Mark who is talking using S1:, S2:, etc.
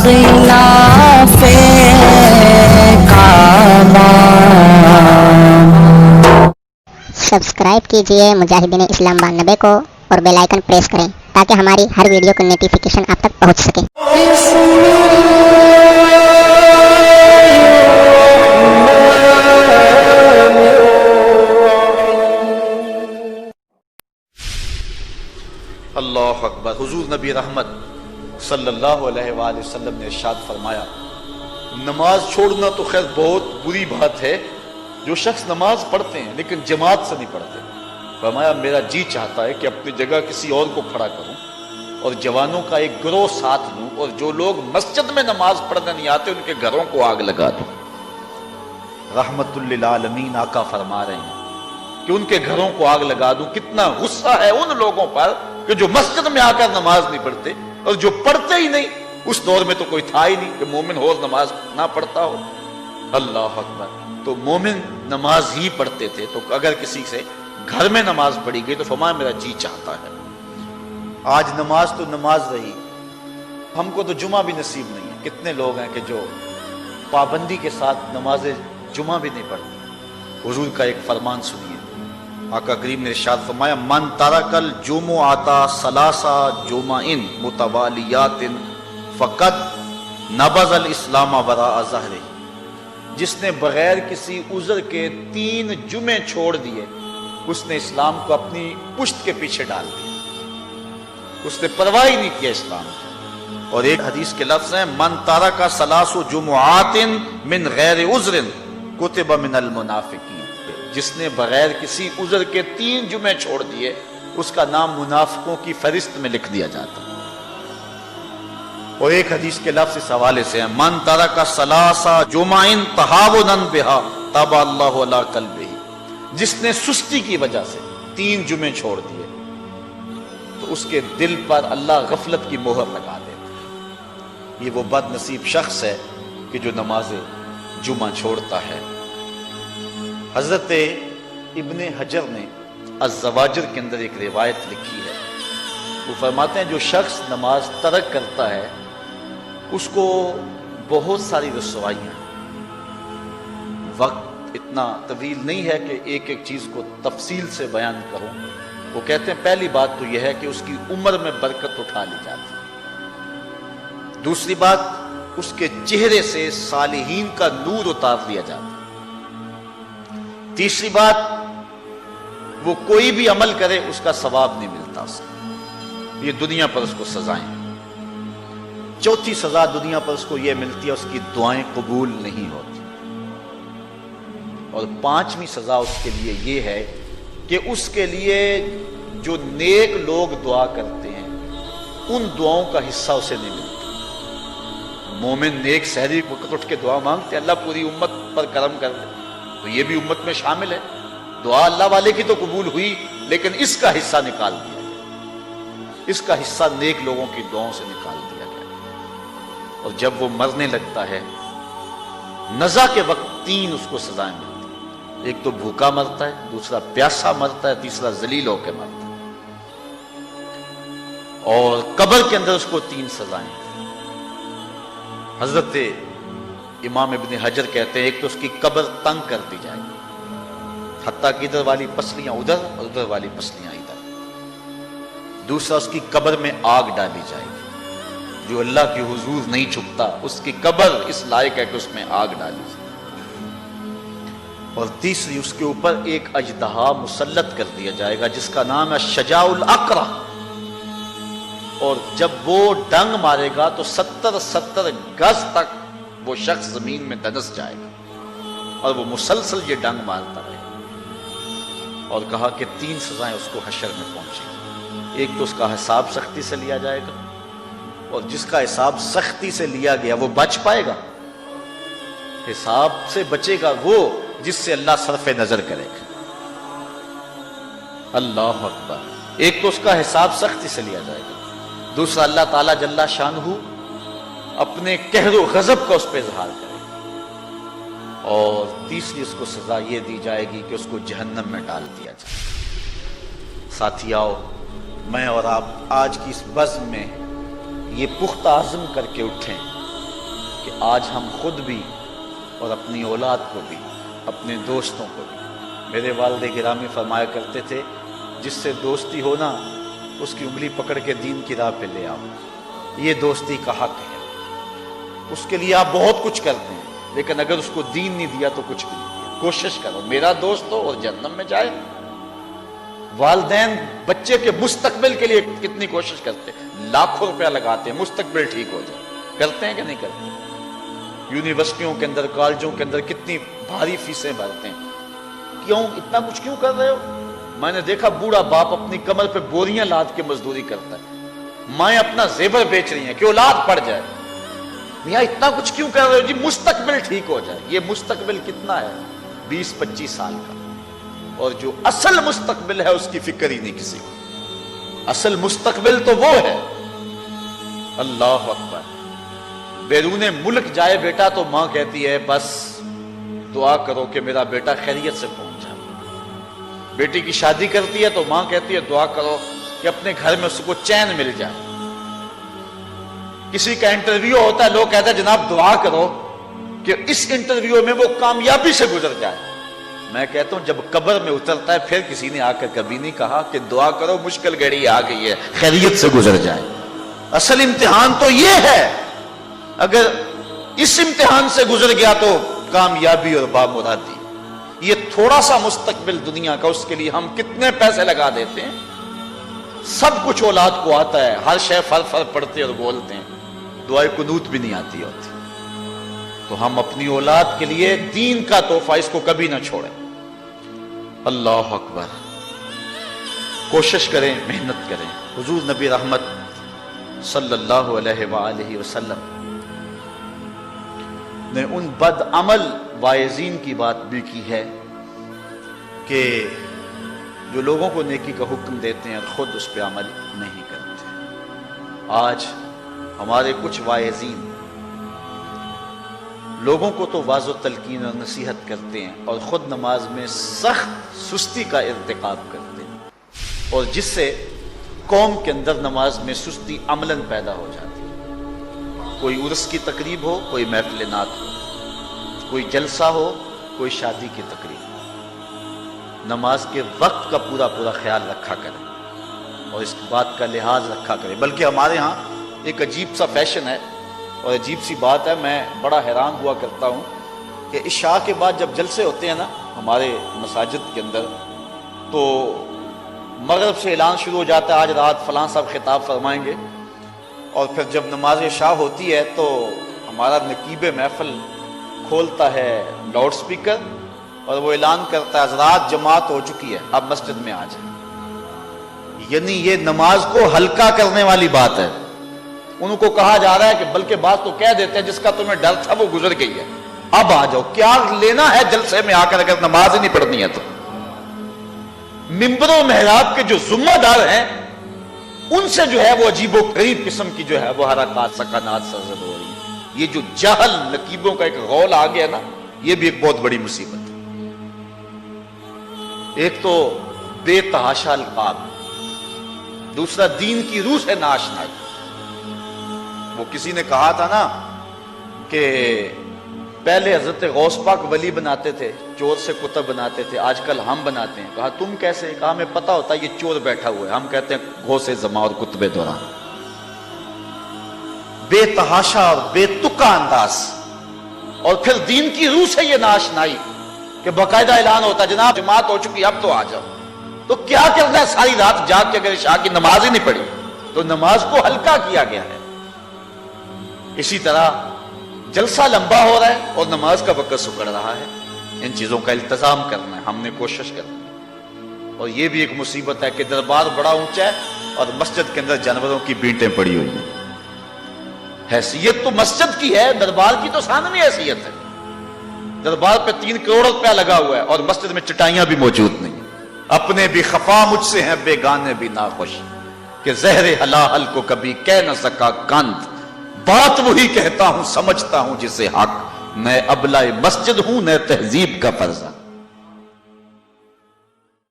S1: غلاف کعبہ۔
S2: سبسکرائب کیجئے مجاہدین اسلام 92 کو اور بیل آئیکن پریس کریں تاکہ ہماری ہر ویڈیو کی نوٹیفیکیشن آپ تک پہنچ سکے۔
S3: اللہ اکبر۔ حضور نبی رحمت صلی اللہ علیہ وآلہ وسلم نے ارشاد فرمایا، نماز چھوڑنا تو خیر بہت بری بات ہے، جو شخص نماز پڑھتے ہیں لیکن جماعت سے نہیں پڑھتے۔ فرمایا میرا جی چاہتا ہے کہ اپنی جگہ کسی اور کو کھڑا کروں اور جوانوں کا ایک گروہ ساتھ لوں، اور جو لوگ مسجد میں نماز پڑھنے نہیں آتے ان کے گھروں کو آگ لگا دوں۔ رحمت للعالمین آقا فرما رہے ہیں کہ ان کے گھروں کو آگ لگا دوں۔ کتنا غصہ ہے ان لوگوں پر کہ جو مسجد میں آ کر نماز نہیں پڑھتے، اور جو پڑھتے ہی نہیں۔ اس دور میں تو کوئی تھا ہی نہیں کہ مومن ہو نماز نہ پڑھتا ہو۔ اللہ اکبر۔ تو مومن نماز ہی پڑھتے تھے، تو اگر کسی سے گھر میں نماز پڑھی گئی تو فرمایا میرا جی چاہتا ہے۔ آج نماز تو نماز رہی، ہم کو تو جمعہ بھی نصیب نہیں ہے۔ کتنے لوگ ہیں کہ جو پابندی کے ساتھ نماز جمعہ بھی نہیں پڑھتے۔ حضور کا ایک فرمان سنیے، آقا کریم نے ارشاد فرمایا، من ترک الجمعۃ ثلاث جمع متوالیات فقد نبذ الاسلام وراء ظہرہ۔ جس نے بغیر کسی عذر کے 3 جمعے چھوڑ دیے، اس نے اسلام کو اپنی پشت کے پیچھے ڈال دیا، اس نے پرواہ ہی نہیں کیا اسلام کی۔ اور ایک حدیث کے لفظ ہیں، من ترک ثلاث جمعات من غیر عذر کتب من المنافقین۔ جس نے بغیر کسی عذر کے 3 جمعے چھوڑ دیے، اس کا نام منافقوں کی فہرست میں لکھ دیا جاتا۔ اور ایک حدیث کے لفظ اس حوالے سے ہیں، من ترک ثلاث جمع تہاونا بہا طبع اللہ علی قلبہ۔ جس نے سستی کی وجہ سے 3 جمعے چھوڑ دیے تو اس کے دل پر اللہ غفلت کی مہر لگا دیتا۔ یہ وہ بد نصیب شخص ہے کہ جو نماز جمعہ چھوڑتا ہے۔ حضرت ابن حجر نے الزواجر کے اندر ایک روایت لکھی ہے، وہ فرماتے ہیں جو شخص نماز ترک کرتا ہے اس کو بہت ساری رسوائیاں۔ وقت اتنا طویل نہیں ہے کہ ایک ایک چیز کو تفصیل سے بیان کروں۔ وہ کہتے ہیں پہلی بات تو یہ ہے کہ اس کی عمر میں برکت اٹھا لی جاتی ہے۔ دوسری بات، اس کے چہرے سے صالحین کا نور اتار لیا جاتا ہے۔ تیسری بات، وہ کوئی بھی عمل کرے اس کا ثواب نہیں ملتا اس کو، یہ دنیا پر اس کو سزائیں۔ چوتھی سزا دنیا پر اس کو یہ ملتی ہے، اس کی دعائیں قبول نہیں ہوتی۔ اور 5ویں سزا اس کے لیے یہ ہے کہ اس کے لیے جو نیک لوگ دعا کرتے ہیں ان دعاؤں کا حصہ اسے نہیں ملتا۔ مومن نیک سحری وقت اٹھ کے دعا مانگتے ہیں، اللہ پوری امت پر کرم کر دے، تو یہ بھی امت میں شامل ہے۔ دعا اللہ والے کی تو قبول ہوئی، لیکن اس کا حصہ نکال دیا گیا، اس کا حصہ نیک لوگوں کی دعاؤں سے نکال دیا گیا۔ اور جب وہ مرنے لگتا ہے، نزا کے وقت 3 اس کو سزائیں ملتی ہیں۔ ایک تو بھوکا مرتا ہے، دوسرا پیاسا مرتا ہے، تیسرا ذلیل ہو کے مرتا ہے۔ اور قبر کے اندر اس کو 3 سزائیں۔ حضرت امام ابن حجر کہتے ہیں ایک تو اس کی قبر تنگ کر دی جائے گی، حتیٰ کہ ادھر والی پسلیاں ادھر اور ادھر والی پسلیاں ادھر۔ دوسرا، اس کی قبر میں آگ ڈالی جائے گی، جو اللہ کے حضور نہیں چھپتا اس کی قبر اس لائق ہے کہ اس میں آگ ڈالی جائے۔ اور تیسری، اس کے اوپر ایک اژدہا مسلط کر دیا جائے گا جس کا نام ہے شجاع الاقرع، اور جب وہ ڈنگ مارے گا تو 70 گز تک وہ شخص زمین میں دنس جائے گا، اور وہ مسلسل یہ ڈنگ مارتا رہے گا۔ اور کہا کہ 3 سزائیں اس کو حشر میں پہنچیں گی۔ ایک تو اس کا حساب سختی سے لیا جائے گا، اور جس کا حساب سختی سے لیا گیا وہ بچ پائے گا؟ حساب سے بچے گا وہ جس سے اللہ صرف نظر کرے گا۔ اللہ اکبر۔ ایک تو اس کا حساب سختی سے لیا جائے گا، دوسرا اللہ تعالیٰ جل شانہ اپنے قہر و غضب کا اس پہ اظہار کرے گا، اور تیسری اس کو سزا یہ دی جائے گی کہ اس کو جہنم میں ڈال دیا جائے۔ ساتھیاؤ، میں اور آپ آج کی اس بزم میں یہ پختہ عزم کر کے اٹھیں کہ آج ہم خود بھی اور اپنی اولاد کو بھی، اپنے دوستوں کو بھی، میرے والد گرامی فرمایا کرتے تھے جس سے دوستی ہو نا اس کی انگلی پکڑ کے دین کی راہ پہ لے آؤ، یہ دوستی کا حق ہے۔ اس کے لیے آپ بہت کچھ کرتے ہیں لیکن اگر اس کو دین نہیں دیا تو کچھ بھی نہیں دیا۔ کوشش کرو میرا دوست ہو اور جہنم میں جائے۔ والدین بچے کے مستقبل کے لیے کتنی کوشش کرتے ہیں، لاکھوں روپیہ لگاتے ہیں مستقبل ٹھیک ہو جائے، کرتے ہیں کہ نہیں کرتے؟ یونیورسٹیوں کے اندر، کالجوں کے اندر کتنی بھاری فیسیں بھرتے ہیں، کیوں اتنا کچھ کیوں کر رہے ہو؟ میں نے دیکھا بوڑھا باپ اپنی کمر پہ بوریاں لاد کے مزدوری کرتا ہے، مائیں اپنا زیور بیچ رہی ہیں کہ اولاد پڑ جائے۔ میاں اتنا کچھ کیوں کر رہے ہو؟ جی مستقبل ٹھیک ہو جائے۔ یہ مستقبل کتنا ہے؟ 20-25 سال کا، اور جو اصل مستقبل ہے اس کی فکر ہی نہیں کسی کو۔ اصل مستقبل تو وہ ہے، اللہ اکبر، بیرون ملک جائے بیٹا تو ماں کہتی ہے بس دعا کرو کہ میرا بیٹا خیریت سے پہنچ جائے۔ بیٹی کی شادی کرتی ہے تو ماں کہتی ہے دعا کرو کہ اپنے گھر میں اس کو چین مل جائے۔ کسی کا انٹرویو ہوتا ہے، لوگ کہتے ہیں جناب دعا کرو کہ اس انٹرویو میں وہ کامیابی سے گزر جائے۔ میں کہتا ہوں جب قبر میں اترتا ہے پھر کسی نے آ کر کبھی نہیں کہا کہ دعا کرو مشکل گھڑی آ گئی ہے خیریت سے گزر جائے۔ اصل امتحان تو یہ ہے، اگر اس امتحان سے گزر گیا تو کامیابی اور بامرادی۔ یہ تھوڑا سا مستقبل دنیا کا، اس کے لیے ہم کتنے پیسے لگا دیتے ہیں۔ سب کچھ اولاد کو آتا ہے، ہر شے فر فر پڑھتے اور بولتے ہیں، دعائے قنوت بھی نہیں آتی ہوتی۔ تو ہم اپنی اولاد کے لیے دین کا تحفہ اس کو کبھی نہ چھوڑیں۔ اللہ اکبر، کوشش کریں، محنت کریں۔ حضور نبی رحمت صلی اللہ علیہ وآلہ وسلم نے ان بد عمل واعظین کی بات بھی کی ہے کہ جو لوگوں کو نیکی کا حکم دیتے ہیں اور خود اس پہ عمل نہیں کرتے۔ آج ہمارے کچھ واعظین لوگوں کو تو واعظ و تلقین اور نصیحت کرتے ہیں اور خود نماز میں سخت سستی کا ارتکاب کرتے ہیں، اور جس سے قوم کے اندر نماز میں سستی عملاً پیدا ہو جاتی ہے۔ کوئی عرس کی تقریب ہو، کوئی محفل نعت ہو، کوئی جلسہ ہو، کوئی شادی کی تقریب، نماز کے وقت کا پورا خیال رکھا کریں اور اس بات کا لحاظ رکھا کریں۔ بلکہ ہمارے ہاں ایک عجیب سا فیشن ہے اور عجیب سی بات ہے، میں بڑا حیران ہوا کرتا ہوں کہ عشاء کے بعد جب جلسے ہوتے ہیں نا ہمارے مساجد کے اندر، تو مغرب سے اعلان شروع ہو جاتا ہے آج رات فلاں صاحب خطاب فرمائیں گے، اور پھر جب نماز عشاء ہوتی ہے تو ہمارا نقیب محفل کھولتا ہے لاؤڈ سپیکر اور وہ اعلان کرتا ہے حضرات جماعت ہو چکی ہے، اب مسجد میں آ جائیں۔ یعنی یہ نماز کو ہلکا کرنے والی بات ہے۔ ان کو کہا جا رہا ہے کہ بلکہ بات تو کہہ دیتے ہیں جس کا تمہیں ڈر تھا وہ گزر گئی ہے، اب آ جاؤ، کیا لینا ہے جلسے میں آ کر اگر نماز ہی نہیں پڑھنی ہے تو۔ ممبر و محراب کے جو ذمہ دار ہیں ان سے جو ہے وہ عجیب و غریب قسم کی جو ہے وہ حرکات سکنات سرزد ہو رہی ہیں۔ یہ جو جہل نقیبوں کا ایک غول آ گیا نا، یہ بھی ایک بہت بڑی مصیبت ہے۔ ایک تو بے تحاشا القاب، دوسرا دین کی روح سے ناشنائی۔ وہ کسی نے کہا تھا نا کہ پہلے حضرت غوث پاک ولی بناتے تھے، چور سے کتب بناتے تھے، آج کل ہم بناتے ہیں۔ کہا تم کیسے؟ کہا ہمیں پتا ہوتا ہے یہ چور بیٹھا ہوا ہے، ہم کہتے ہیں غوث زمان اور کتب دوران۔ بے تحاشا اور بے تکا انداز، اور پھر دین کی روح سے یہ ناشنائی کہ باقاعدہ اعلان ہوتا ہے جناب جماعت ہو چکی اب تو آ جاؤ۔ تو کیا کرنا ہے ساری رات جاگ کے اگر عشاء کی نماز ہی نہیں پڑھی تو نماز کو ہلکا کیا گیا ہے۔ اسی طرح جلسہ لمبا ہو رہا ہے اور نماز کا وقت سکڑ رہا ہے، ان چیزوں کا التزام کرنا ہے، ہم نے کوشش کرنا ہے۔ اور یہ بھی ایک مصیبت ہے کہ دربار بڑا اونچا ہے اور مسجد کے اندر جانوروں کی بینٹیں پڑی ہوئی ہیں۔ حیثیت تو مسجد کی ہے، دربار کی تو ثانوی حیثیت ہے۔ دربار پہ 3 کروڑ روپیہ لگا ہوا ہے اور مسجد میں چٹائیاں بھی موجود نہیں۔ اپنے بھی خفا مجھ سے ہیں بیگانے بھی ناخوش، کہ زہر حلال کو کبھی کہہ نہ سکا کند، بات وہی کہتا ہوں سمجھتا ہوں جسے حق، میں ابلہ مسجد ہوں نہ تہذیب کا فرزند۔